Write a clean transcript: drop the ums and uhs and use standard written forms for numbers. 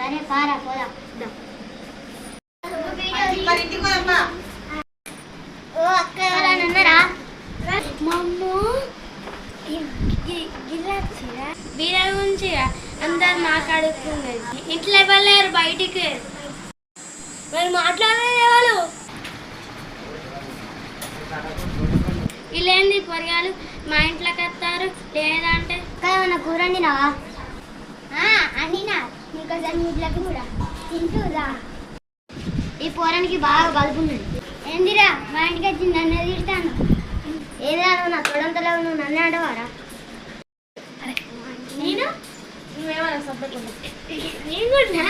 సరే పారా పోదా. ఓ అక్క ఎవరైనా ఉన్నారా? మమ్ము బీరా గురించి అందరు మాట్లాడుతున్నది. ఇంట్లో ఇవ్వలేరు, బయటికి మరి మాట్లాడలేదు ఎవరు. వీళ్ళేంది పొరగాలు మా ఇంట్లోకి వస్తారు లేదంటే ఏమన్నా కూర వండినావా? అండినా నీకోసం ఇంట్లోకి కూడా తింటురా. ఈ పోరానికి బాగా బలుపున్నది. ఏందిరా మా ఇంటికి వచ్చి నన్ను తిడతాను. ఏదిరా నువ్వు నా తొడంతలో నువ్వు నన్ను ఆడవారా? నేను నువ్వేమన్నా సబ్బకుండా నేను కూడా